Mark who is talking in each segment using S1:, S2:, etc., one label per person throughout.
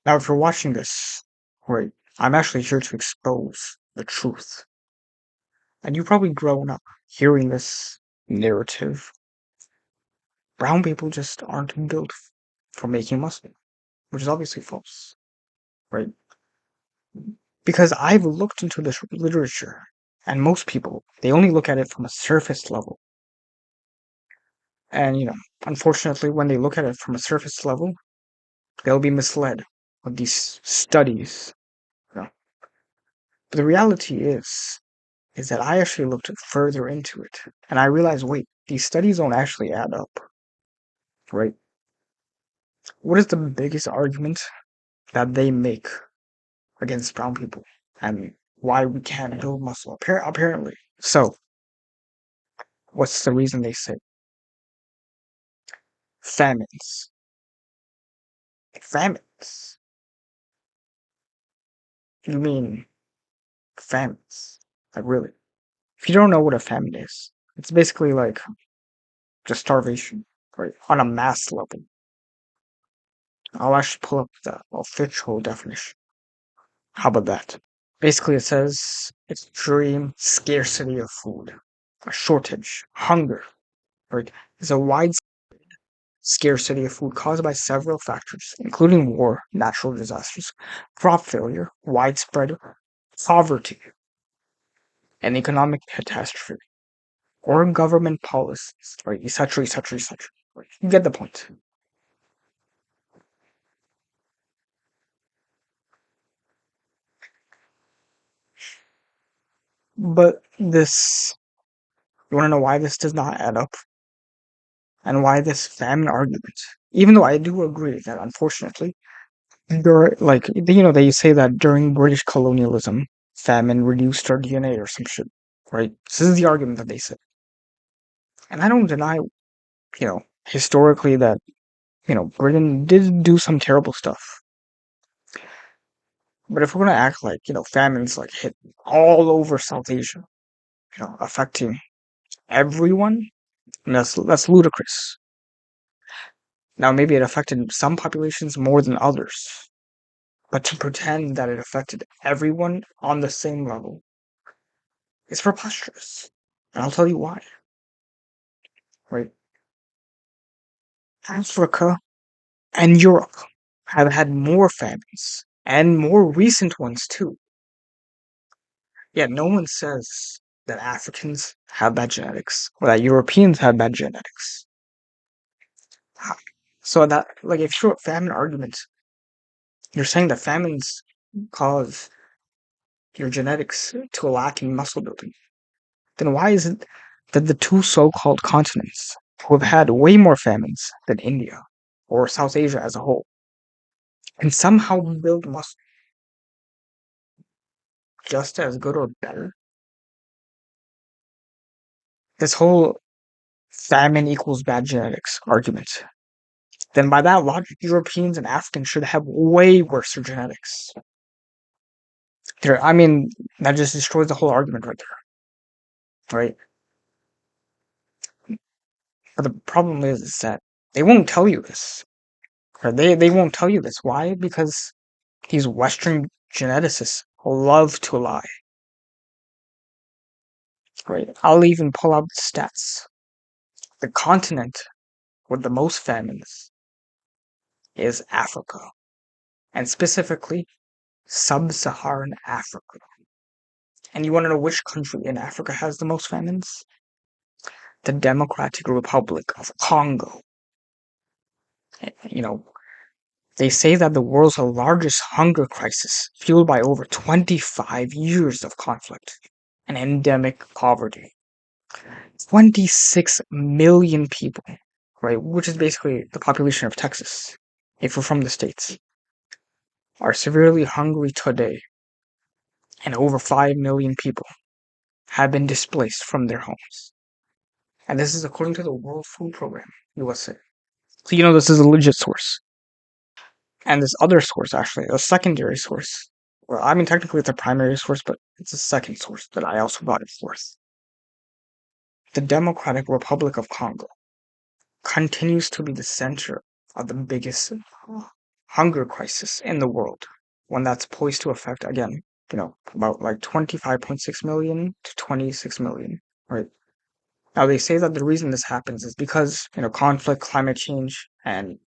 S1: Now, if you're watching this, right, I'm actually here to expose the truth. And you've probably grown up hearing this narrative. Brown people just aren't built for making muscle, which is obviously false, right? Because I've looked into this literature, and most people, they only look at it from a surface level. And, unfortunately, when they look at it from a surface level, they'll be misled with these studies. You know. But the reality is that I actually looked further into it, and I realized, wait, these studies don't actually add up, right? What is the biggest argument that they make against brown people and why we can't build muscle? Apparently. So, what's the reason they say? Famines. Famines. You mean famines? Like, really? If you don't know what a famine is, it's basically like just starvation, right? On a mass level. I'll actually pull up the official definition. How about that? Basically, it says extreme scarcity of food, a shortage, hunger, right? Is a wide scarcity of food caused by several factors, including war, natural disasters, crop failure, widespread poverty, and economic catastrophe, or government policies, right? Etc., etc., etc. Right? You get the point. But this, you want to know why this does not add up? And why this famine argument? Even though I do agree that unfortunately, like, they say that during British colonialism, famine reduced our DNA or some shit, right? This is the argument that they say. And I don't deny, historically that, Britain did do some terrible stuff. But if we're gonna act like, famines like hit all over South Asia, affecting everyone, that's ludicrous. Now maybe it affected some populations more than others, but to pretend that it affected everyone on the same level is preposterous. And I'll tell you why, right? Africa and Europe have had more famines and more recent ones too. Yet no one says that Africans have bad genetics or that Europeans have bad genetics. So that, like, if you're a famine argument, you're saying that famines cause your genetics to lack in muscle building. Then why is it that the two so-called continents, who have had way more famines than India or South Asia as a whole, can somehow build muscle just as good or better? This whole famine equals bad genetics argument. Then by that logic, Europeans and Africans should have way worse genetics. I mean, that just destroys the whole argument right there, right? But the problem is that they won't tell you this. Or they won't tell you this. Why? Because these Western geneticists love to lie. Right? I'll even pull out the stats. The continent with the most famines is Africa, and specifically sub-Saharan Africa. And you want to know which country in Africa has the most famines? The Democratic Republic of Congo. You know, they say that the world's largest hunger crisis, fueled by over 25 years of conflict and endemic poverty. 26 million people, right, which is basically the population of Texas, if we're from the States, are severely hungry today, and over 5 million people have been displaced from their homes. And this is according to the World Food Program, USA. So, this is a legit source. And this other source, actually, a secondary source. Well, I mean, technically it's a primary source, but it's a second source that I also brought it forth. The Democratic Republic of Congo continues to be the center of the biggest hunger crisis in the world, one that's poised to affect, again, about like 25.6 million to 26 million, right? Now, they say that the reason this happens is because, conflict, climate change, and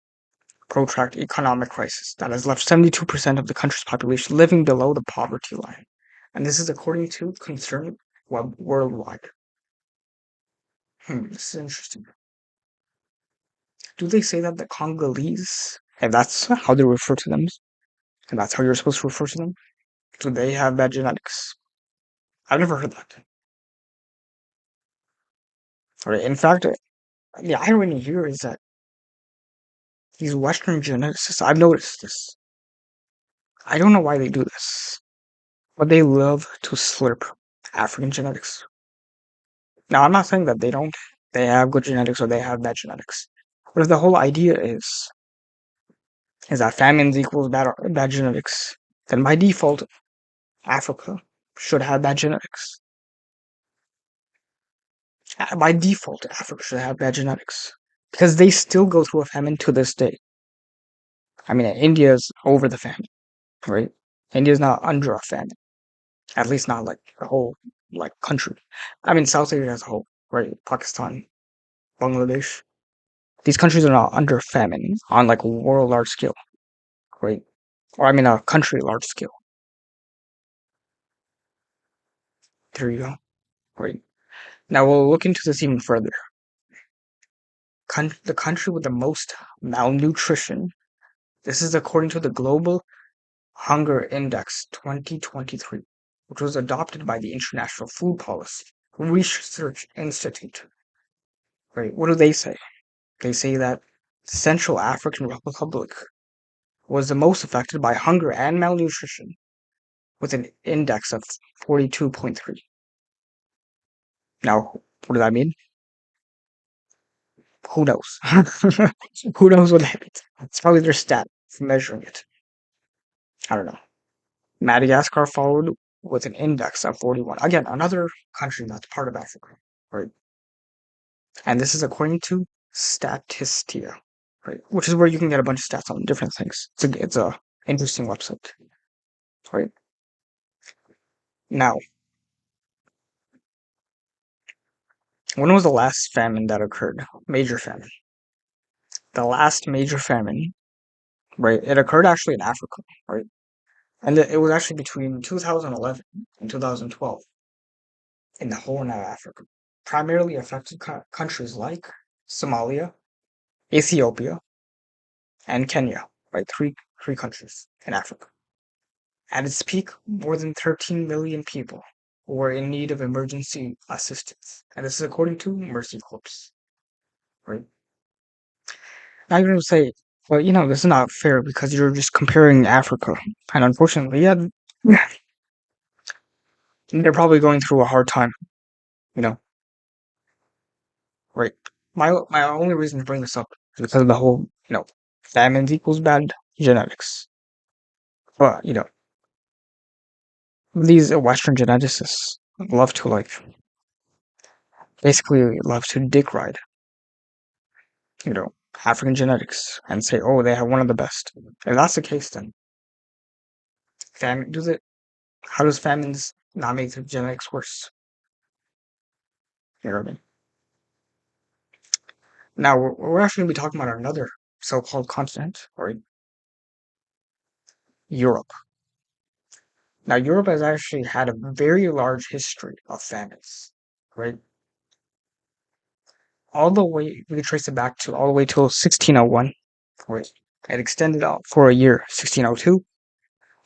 S1: protracted economic crisis that has left 72% of the country's population living below the poverty line. And this is according to Concern Web Worldwide. This is interesting. Do they say that the Congolese, and that's how they refer to them, and that's how you're supposed to refer to them? Do they have bad genetics? I've never heard that. Right? In fact, the irony here is that these Western geneticists, I've noticed this. I don't know why they do this, but they love to slurp African genetics. Now, I'm not saying that they have good genetics or they have bad genetics. But if the whole idea is that famines equals bad genetics, then by default, Africa should have bad genetics. By default, Africa should have bad genetics. Because they still go through a famine to this day. I mean, India's over the famine, right? India's not under a famine. At least not like the whole country. I mean, South Asia as a whole, right? Pakistan, Bangladesh. These countries are not under famine on like a world large scale, right? Or I mean, a country large scale. There you go, right? Now we'll look into this even further. The country with the most malnutrition. This is according to the Global Hunger Index 2023, which was adopted by the International Food Policy Research Institute. Right? What do they say? They say that Central African Republic was the most affected by hunger and malnutrition, with an index of 42.3. Now, what does that mean? Who knows? Who knows what that means? It's probably their stat for measuring it. I don't know. Madagascar followed with an index of 41. Again, another country that's part of Africa, right? And this is according to Statistia, right? Which is where you can get a bunch of stats on different things. It's a interesting website, right? Now, when was the last famine that occurred? Major famine. The last major famine, right? It occurred actually in Africa, right? And it was actually between 2011 and 2012 in the Horn of Africa. Primarily affected countries like Somalia, Ethiopia, and Kenya, right? Three countries in Africa. At its peak, more than 13 million people were in need of emergency assistance. And this is according to Mercy Corps, right? Now you're going to say, well, this is not fair because you're just comparing Africa. And unfortunately, yeah, they're probably going through a hard time, you know, right? My only reason to bring this up is because of the whole, famines equals bad genetics. But, these Western geneticists love to basically love to dick ride, you know, African genetics and say, oh, they have one of the best. If that's the case, then famine does it. How does famines not make the genetics worse? You know what I mean? Now we're actually going to be talking about another so-called continent, right? Europe. Now Europe has actually had a very large history of famines, right? All the way we can trace it back to all the way till 1601, right? It extended out for a year, 1602.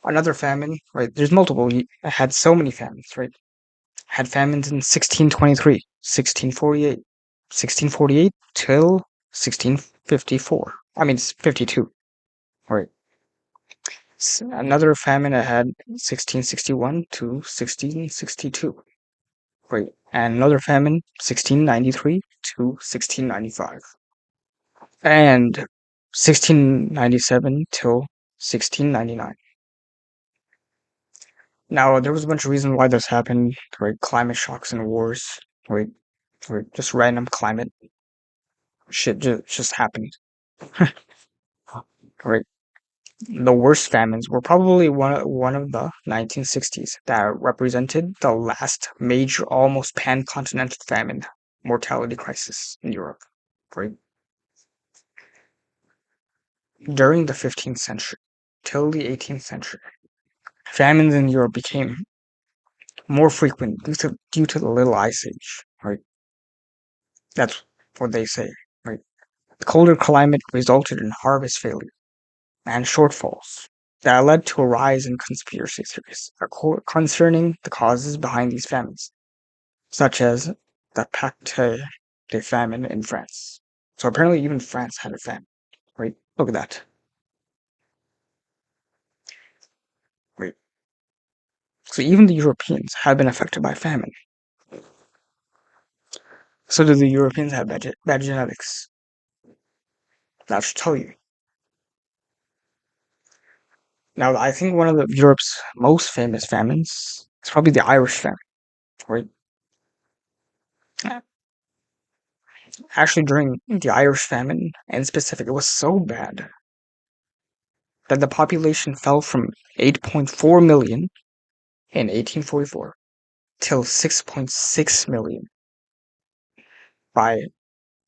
S1: Another famine, right? There's multiple. It had so many famines, right? Had famines in 1623, 1648, 1648 till 1654. I mean, it's 52, right? Another famine I had 1661 to 1662, right? And another famine 1693 to 1695, and 1697 till 1699. Now, there was a bunch of reasons why this happened, right? Climate shocks and wars, right? Or just random climate shit just happened, right? The worst famines were probably one of the 1960s that represented the last major, almost pan-continental famine mortality crisis in Europe. Right? During the 15th century till the 18th century, famines in Europe became more frequent due to the Little Ice Age. Right? That's what they say. Right? The colder climate resulted in harvest failure and shortfalls that led to a rise in conspiracy theories concerning the causes behind these famines, such as the Pacte de famine in France. So apparently even France had a famine, right? Look at that. Right. So even the Europeans have been affected by famine. So do the Europeans have bad genetics? That should tell you. Now, I think one of Europe's most famous famines is probably the Irish famine, right? Actually, during the Irish famine in specific, it was so bad that the population fell from 8.4 million in 1844 till 6.6 million by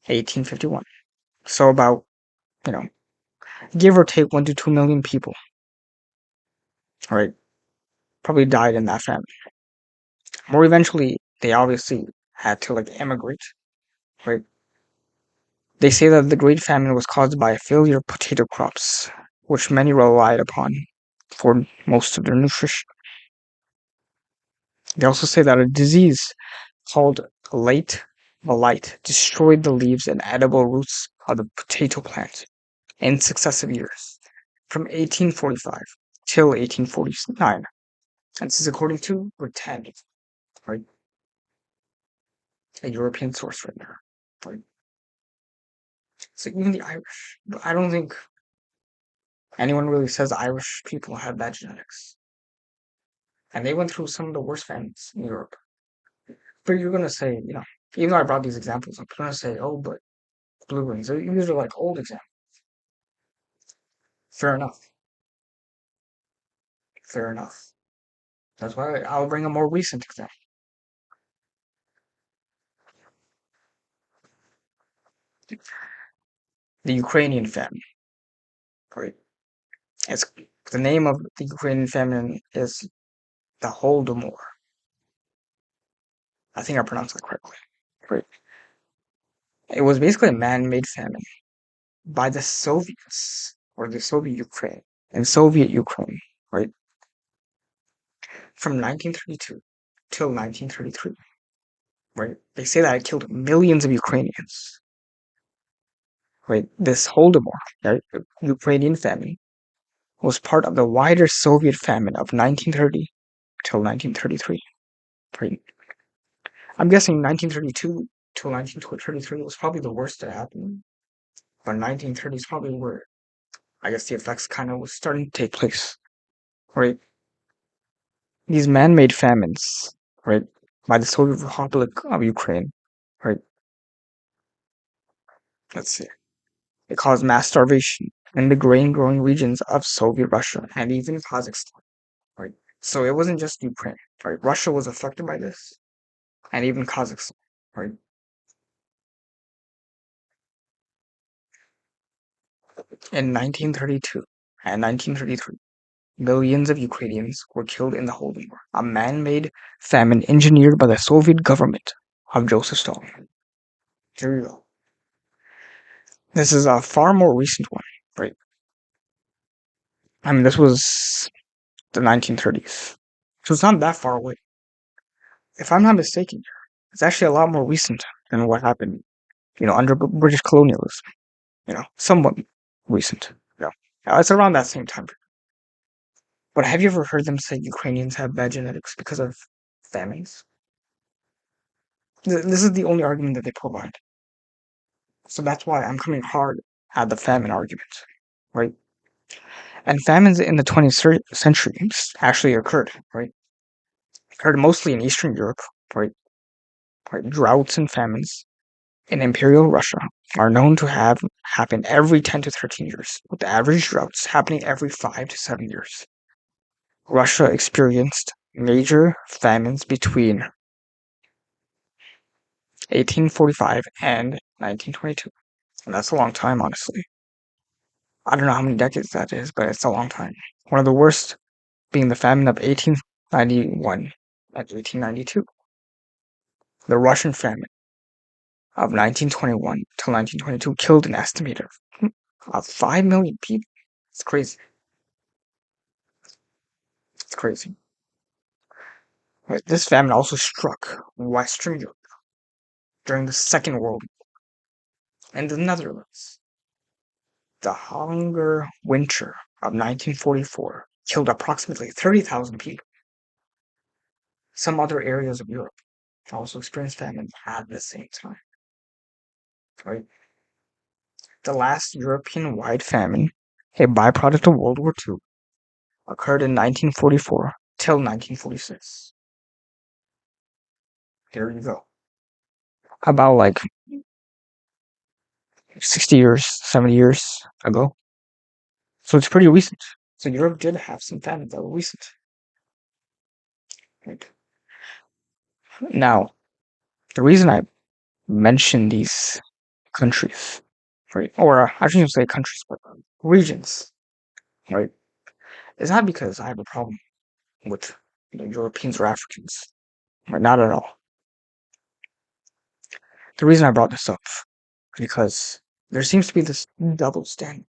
S1: 1851. So about, you know, give or take 1 to 2 million people, right, probably died in that famine. More eventually, they obviously had to like emigrate, right? They say that the Great Famine was caused by a failure of potato crops, which many relied upon for most of their nutrition. They also say that a disease called late blight destroyed the leaves and edible roots of the potato plant in successive years, from 1845 till 1849. And this is according to Britannia, right? A European source right there. Right? So even the Irish, I don't think anyone really says Irish people have bad genetics. And they went through some of the worst famines in Europe. But you're gonna say, even though I brought these examples, I'm gonna say, oh, but blue rings, these are like old examples. Fair enough. Fair enough. That's why I'll bring a more recent example. The Ukrainian famine. Right? It's the name of the Ukrainian famine is the Holodomor. I think I pronounced that correctly. Right? It was basically a man-made famine by the Soviets or the Soviet Ukraine and Soviet Ukraine. Right? From 1932 till 1933. Right? They say that it killed millions of Ukrainians. Right? This Holodomor, right, Ukrainian famine, was part of the wider Soviet famine of 1930 till 1933. Right? I'm guessing 1932 till 1933 was probably the worst that happened, but 1930 is probably where I guess the effects kind of was starting to take place. Right? These man-made famines, right, by the Soviet Republic of Ukraine, right? Let's see. It caused mass starvation in the grain-growing regions of Soviet Russia and even Kazakhstan. Right? So it wasn't just Ukraine. Right? Russia was affected by this, and even Kazakhstan. Right? In 1932 and 1933, millions of Ukrainians were killed in the Holodomor, a man-made famine engineered by the Soviet government of Joseph Stalin. Here you go. This is a far more recent one, right? I mean, this was the 1930s, so it's not that far away. If I'm not mistaken, it's actually a lot more recent than what happened, under British colonialism. Somewhat recent. It's around that same time. But have you ever heard them say Ukrainians have bad genetics because of famines? This is the only argument that they provide. So that's why I'm coming hard at the famine argument, right? And famines in the 20th century actually occurred, right? Occurred mostly in Eastern Europe, right? Right? Droughts and famines in Imperial Russia are known to have happened every 10 to 13 years, with the average droughts happening every 5 to 7 years. Russia experienced major famines between 1845 and 1922. And that's a long time, honestly. I don't know how many decades that is, but it's a long time. One of the worst being the famine of 1891 and 1892. The Russian famine of 1921 till 1922 killed an estimated of 5 million people. It's crazy. It's crazy. Right, this famine also struck Western Europe during the Second World War and the Netherlands. The Hunger Winter of 1944 killed approximately 30,000 people. Some other areas of Europe also experienced famine at the same time. Right? The last European-wide famine, a byproduct of World War II, occurred in 1944 till 1946. Here you go. About like 60 years, 70 years ago. So it's pretty recent. So Europe did have some famine that were recent. Right? Now, the reason I mention these countries, right, or I shouldn't say countries, but regions, right, is not because I have a problem with Europeans or Africans, right? Not at all. The reason I brought this up is because there seems to be this double standard.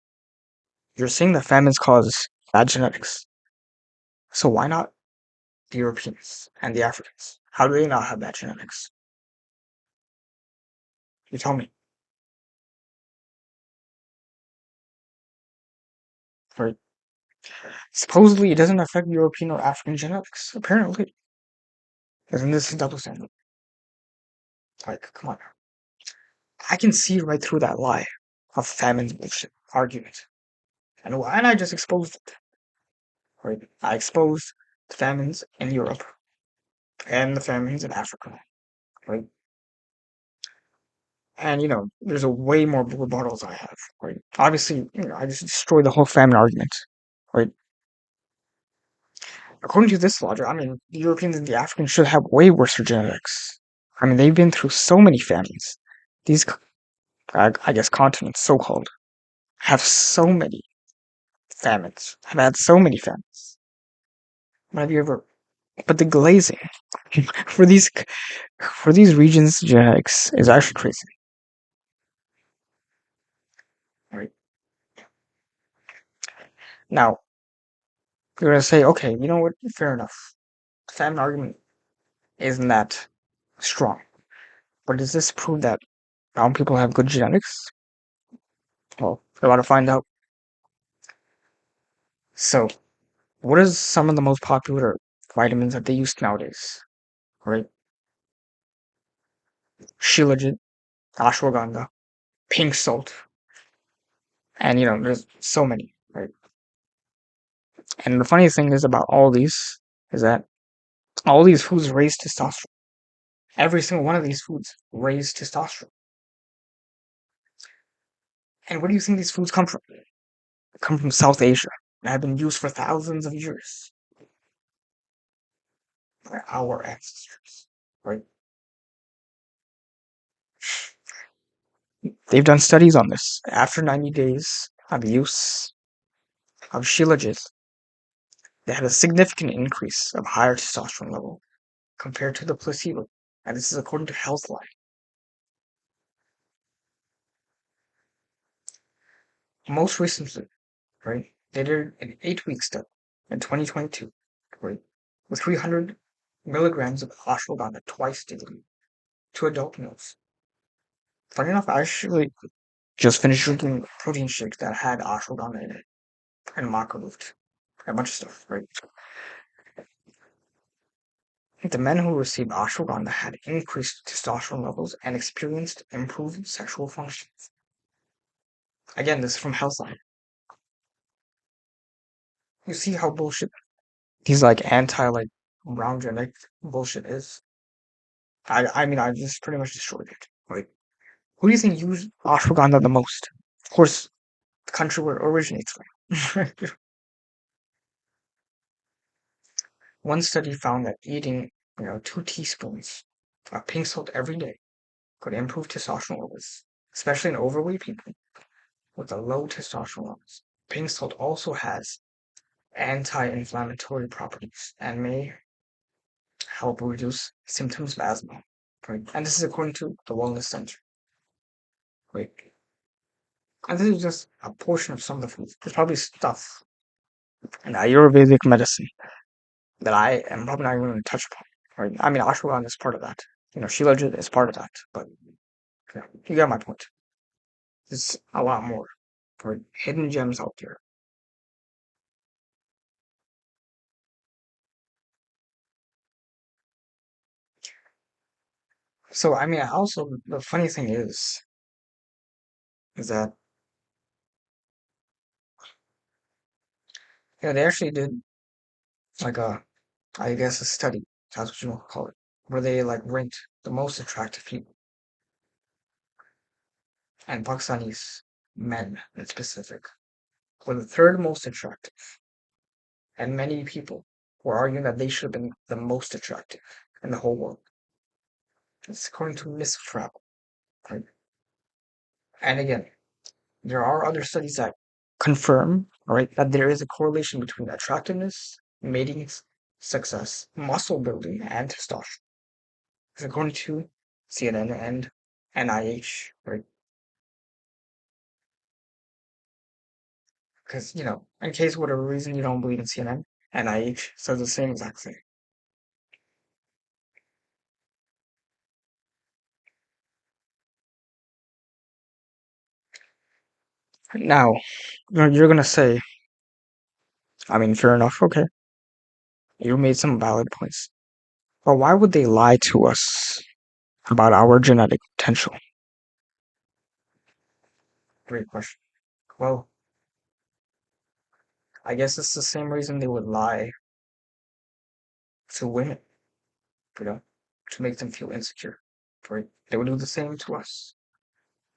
S1: You're saying that famines cause bad genetics, so why not the Europeans and the Africans? How do they not have bad genetics? You tell me. Right? Supposedly, it doesn't affect European or African genetics. Apparently, isn't this a double standard? Like, come on. I can see right through that lie of famine bullshit argument, and I just exposed it. Right? I exposed the famines in Europe and the famines in Africa. Right? And there's a way more rebuttals I have. Right? Obviously, I just destroyed the whole famine argument. Right? According to this logic, I mean, the Europeans and the Africans should have way worse genetics. I mean, they've been through so many famines. These, I guess, continents, so-called, have so many famines. Have had so many famines. Have you ever? But the glazing for these regions' genetics is actually crazy. Right now, you're gonna say, okay, you know what? Fair enough. The famine argument isn't that strong. But does this prove that brown people have good genetics? Well, we're about to find out. So, what is some of the most popular vitamins that they use nowadays? Right? Shilajit, ashwagandha, pink salt, and there's so many, right? And the funniest thing is about all these is that all these foods raise testosterone. Every single one of these foods raise testosterone. And where do you think these foods come from? They come from South Asia and have been used for thousands of years by our ancestors, right? They've done studies on this. After 90 days of use of Shilajit, they had a significant increase of higher testosterone level compared to the placebo. And this is according to Healthline. Most recently, right, they did an 8-week study in 2022, right, with 300 milligrams of ashwagandha twice daily to adult males. Funny enough, I actually just finished drinking protein shakes that had ashwagandha in it and maca root, a bunch of stuff, right? The men who received ashwagandha had increased testosterone levels and experienced improved sexual functions. Again, this is from Healthline. You see how bullshit these anti brown genetic bullshit is. I mean I just pretty much destroyed it. Like Who do you think used ashwagandha the most? Of course, the country where it originates from. One study found that eating, 2 teaspoons of pink salt every day could improve testosterone levels, especially in overweight people with a low testosterone levels. Pink salt also has anti-inflammatory properties and may help reduce symptoms of asthma. Right? And this is according to the Wellness Center. Right? And this is just a portion of some of the foods. There's probably stuff in Ayurvedic medicine that I am probably not even going to touch upon. Right? I mean, ashwagandha is part of that. Shilajit is part of that. But you get my point. There's a lot more. Right? Hidden gems out there. So I mean, also the funny thing is that they actually did like I guess a study. That's what you want to call it, where they like ranked the most attractive people and Pakistanis men in specific were the third most attractive, and many people were arguing that they should have been the most attractive in the whole world. It's according to Miss Travel, right? And again, there are other studies that confirm, right, that there is a correlation between attractiveness, mating success, muscle building, and testosterone. It's according to CNN and NIH, right? Because, in case whatever reason you don't believe in CNN, NIH says the same exact thing. Now, you're gonna say, I mean, fair enough, okay, you made some valid points. But why would they lie to us about our genetic potential? Great question. Well, I guess it's the same reason they would lie to women, you know, to make them feel insecure, right? They would do the same to us.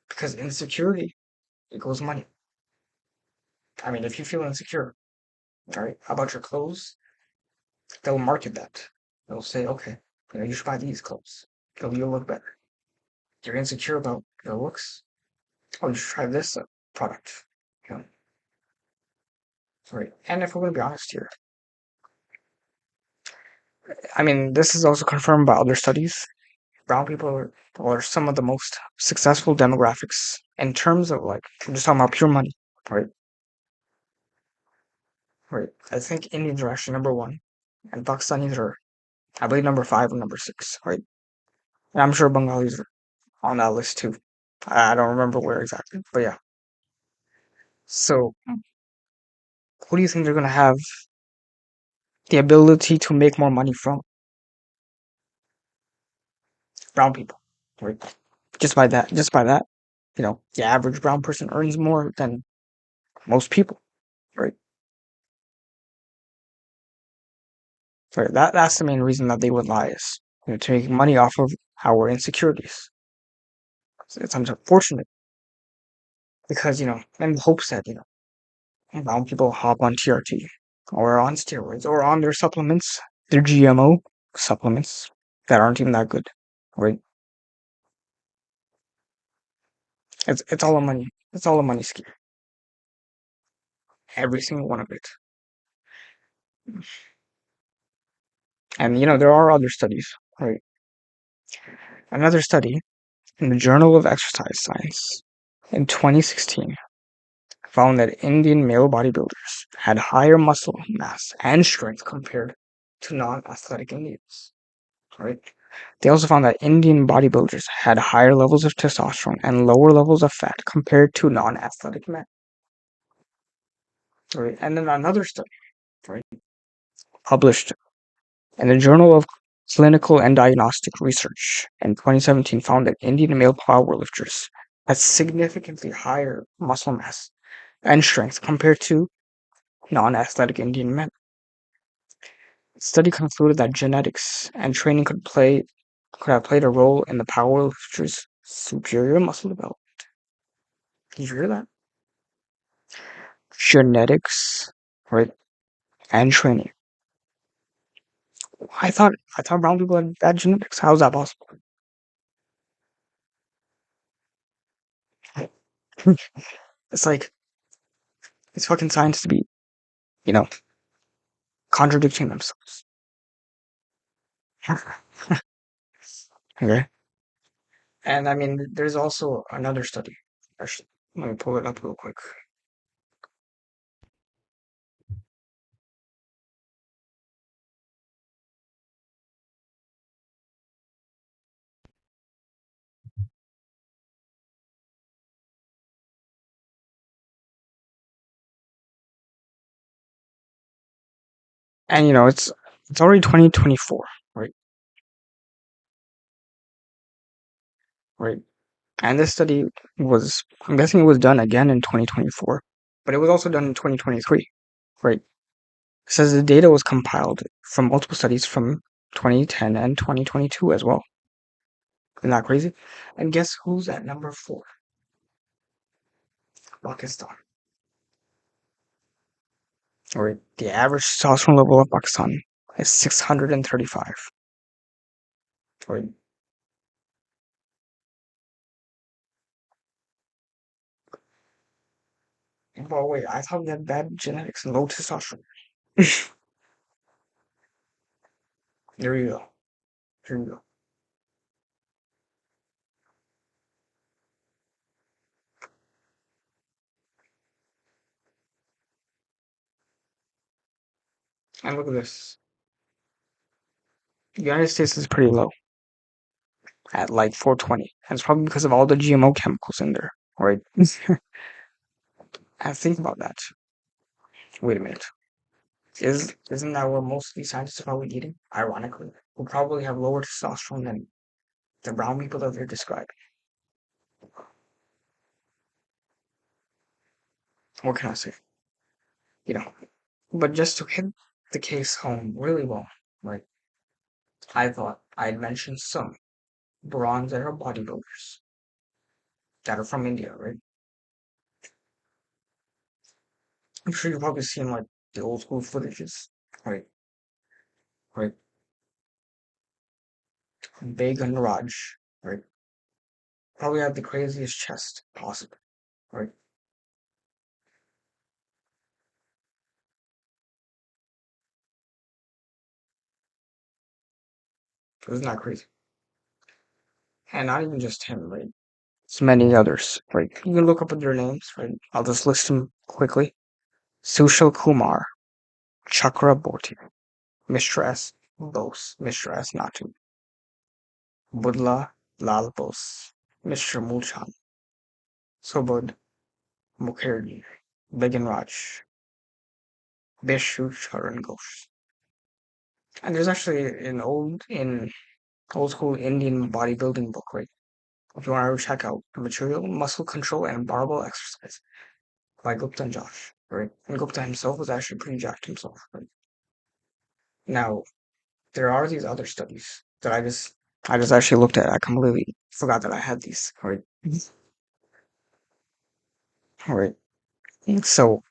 S1: Because insecurity equals money. I mean, if you feel insecure, all right, about your clothes, they'll market that. They'll say, okay, you should buy these clothes. You'll look better. You're insecure about your looks. Oh, you should try this product. You know, right. And if we're going to be honest here, I mean, this is also confirmed by other studies. Brown people are some of the most successful demographics in terms of like, I'm just talking about pure money, right? Right. I think Indians are actually number one, and Pakistanis are, I believe, number five or number six, right? And I'm sure Bengalis are on that list too. I don't remember where exactly, but yeah. So, who do you think they're gonna have the ability to make more money from? Brown people, right? Just by that, the average brown person earns more than most people, right? Right. That's the main reason that they would lie is, to make money off of our insecurities. It's unfortunate because in the hopes that brown people hop on TRT or on steroids or on their supplements, their GMO supplements that aren't even that good, right? It's all a money. It's all a money scheme. Every single one of it. And there are other studies, right? Another study in the Journal of Exercise Science in 2016 found that Indian male bodybuilders had higher muscle mass and strength compared to non-athletic Indians, right? They also found that Indian bodybuilders had higher levels of testosterone and lower levels of fat compared to non-athletic men, right? And then another study, right, published in the Journal of Clinical and Diagnostic Research in 2017 found that Indian male powerlifters had significantly higher muscle mass and strength compared to non-athletic Indian men. The study concluded that genetics and training could have played a role in the powerlifters' superior muscle development. Did you hear that? Genetics, right? And training. I thought brown people had bad genetics. How is that possible? It's like it's fucking science to be, you know, contradicting themselves. Okay. And I mean, there's also another study. Actually, let me pull it up real quick. And it's already 2024, right? Right. And this study was, I'm guessing it was done again in 2024, but it was also done in 2023, right? It says the data was compiled from multiple studies from 2010 and 2022 as well. Isn't that crazy? And guess who's at number four? Pakistan. Right. The average testosterone level of Pakistan is 635. Right. But wait, I thought we had bad genetics and low testosterone. There you go. Here you go. And look at this. The United States is pretty low at like 420. And it's probably because of all the GMO chemicals in there. Right. And think about that. Wait a minute. Isn't that what most of these scientists are probably eating? Ironically. Who probably have lower testosterone than the brown people that they're describing. What can I say? You know. But just to hit the case home really well, right? I thought I'd mention some bronze era bodybuilders that are from India, right? I'm sure you've probably seen like the old school footages, right? Right. Began Raj, right? Probably had the craziest chest possible, right? Isn't that crazy? And not even just him, right? It's many others, right? You can look up at their names, right? I'll just list them quickly. Sushil Kumar, Chakraborty, Mr. S. Bose, Mr. S. Natu, Budla Lal Bose, Mr. Mulchan, Subodh Mukherjee, Began Raj, Bishu Charan Ghosh. And there's actually an old school Indian bodybuilding book, right? If you want to check out the material, muscle control and barbell exercise by Gupta and Josh, right? And Gupta himself was actually pretty jacked himself, right? Now, there are these other studies that I just actually looked at. I completely forgot that I had these, right? Right. So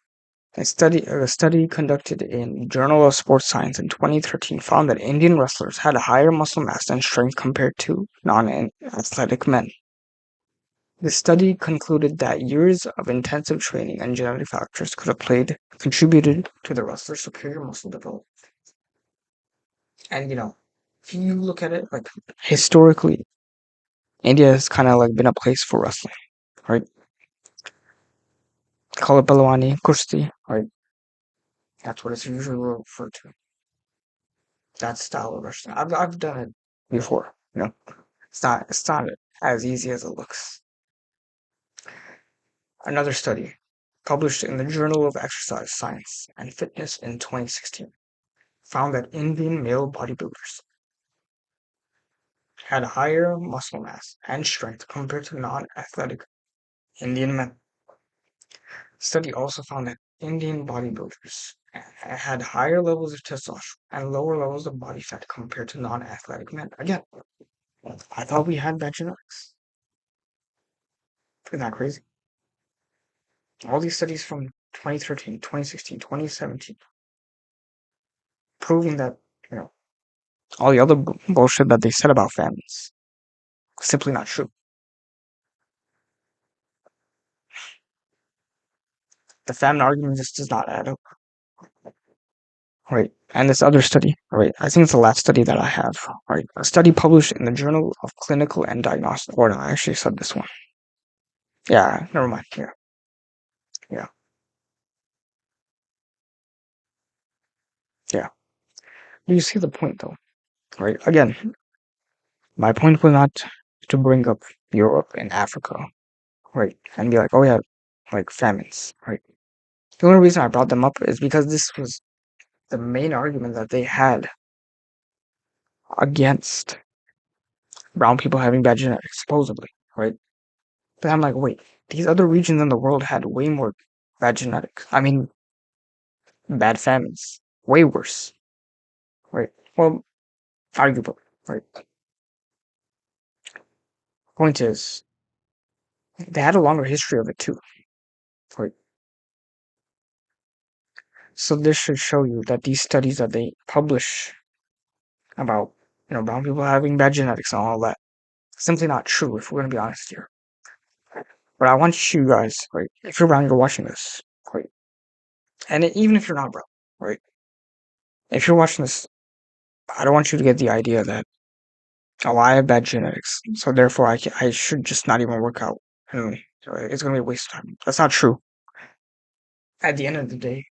S1: a study conducted in Journal of Sports Science in 2013 found that Indian wrestlers had a higher muscle mass and strength compared to non-athletic men. The study concluded that years of intensive training and genetic factors could have contributed to the wrestler's superior muscle development. And if you look at it like historically, India has kind of like been a place for wrestling, right? Call it Balwani, Kushti, right? That's what it's usually referred to. That style of wrestling. I've done it before. It's not as easy as it looks. Another study published in the Journal of Exercise Science and Fitness in 2016 found that Indian male bodybuilders had higher muscle mass and strength compared to non-athletic Indian men. The study also found that Indian bodybuilders had higher levels of testosterone and lower levels of body fat compared to non-athletic men. Again, I thought we had bad genetics. Isn't that crazy? All these studies from 2013, 2016, 2017, proving that, you know, all the other bullshit that they said about famines is simply not true. The famine argument just does not add up. Right. And this other study, right? I think it's the last study that I have, right? A study published in the Journal of Clinical and Diagnostic. Or no, I actually said this one. Yeah, never mind. Yeah, yeah, yeah. You see the point, though, right? Again, my point was not to bring up Europe and Africa, right? And be like, oh yeah, like famines, right? The only reason I brought them up is because this was the main argument that they had against brown people having bad genetics, supposedly, right? But I'm like, wait, these other regions in the world had way more bad genetics. I mean, bad famines, way worse, right? Well, arguable, right? Point is, they had a longer history of it too, right? So this should show you that these studies that they publish about, brown people having bad genetics and all that, simply not true. If we're gonna be honest here, but I want you guys, right? If you're brown, you're watching this, right? And even if you're not brown, right? If you're watching this, I don't want you to get the idea that, oh, I have bad genetics, so therefore I should just not even work out. And it's gonna be a waste of time. That's not true. At the end of the day,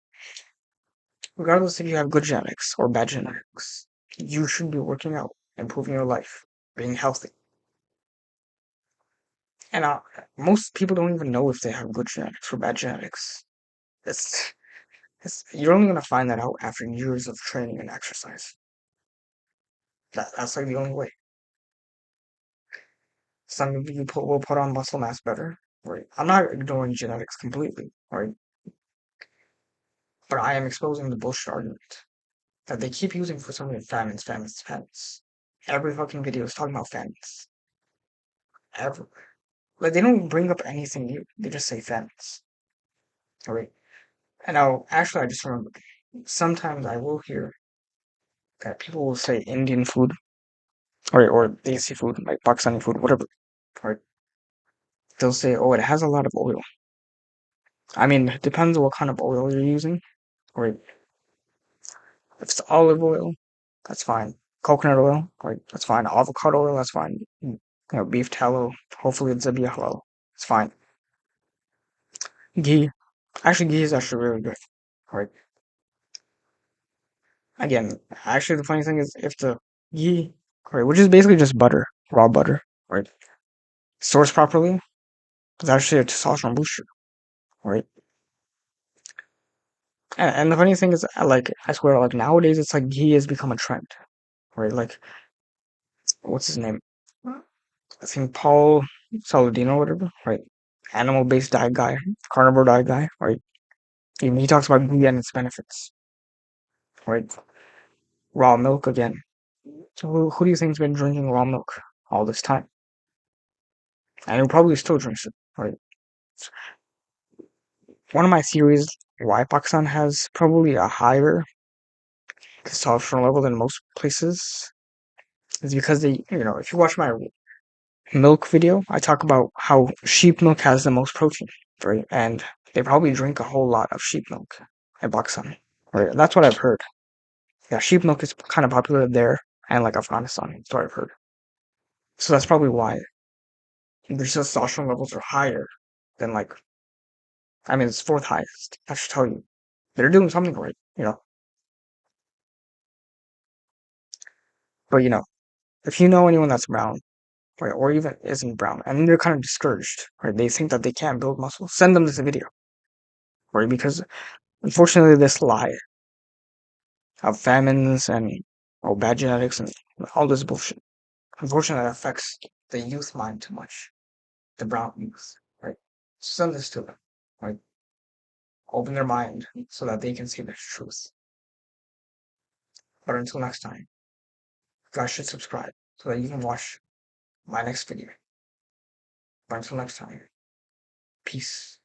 S1: regardless if you have good genetics or bad genetics, you should be working out, improving your life, being healthy. And most people don't even know if they have good genetics or bad genetics. It's, you're only gonna find that out after years of training and exercise. That's like the only way. Some of you will put on muscle mass better, right? I'm not ignoring genetics completely, right? But I am exposing the bullshit argument that they keep using for some reason. Famines, famines, famines. Every fucking video is talking about famines. Ever. Like, they don't bring up anything new. They just say famines. Right? And now, actually, I just remembered. Sometimes I will hear that people will say Indian food, or Desi food, like Pakistani food, whatever. Right? They'll say, oh, it has a lot of oil. I mean, it depends on what kind of oil you're using. Right? If it's olive oil, that's fine. Coconut oil, right? That's fine. Avocado oil, that's fine. Beef tallow, hopefully it's zabiya halal. It's fine. Ghee, actually, ghee is actually really good, right? Again, actually, the funny thing is, if the ghee, right, which is basically just butter, raw butter, right, sourced properly, it's actually a testosterone booster, right? And the funny thing is, I swear, like nowadays, it's like ghee has become a trend, right? Like, what's his name? I think Paul Saladino, or whatever, right? Animal-based diet guy, carnivore diet guy, right? He talks about ghee and its benefits, right? Raw milk again. So who do you think's been drinking raw milk all this time? And who probably still drinks it, right? One of my theories why Pakistan has probably a higher testosterone level than most places is because if you watch my milk video, I talk about how sheep milk has the most protein, right? And they probably drink a whole lot of sheep milk in Pakistan, right? That's what I've heard. Yeah, sheep milk is kind of popular there and like Afghanistan. That's what I've heard. So that's probably why their testosterone levels are higher than like, I mean, it's fourth highest. I should tell you, they're doing something right, But if you know anyone that's brown, right, or even isn't brown, and they're kind of discouraged, right, they think that they can't build muscle, send them this video, right? Because unfortunately, this lie of famines and bad genetics and all this bullshit, unfortunately, affects the youth mind too much, the brown youth, right? Send this to them, right? Open their mind so that they can see the truth. But until next time, you guys should subscribe so that you can watch my next video. But until next time. Peace.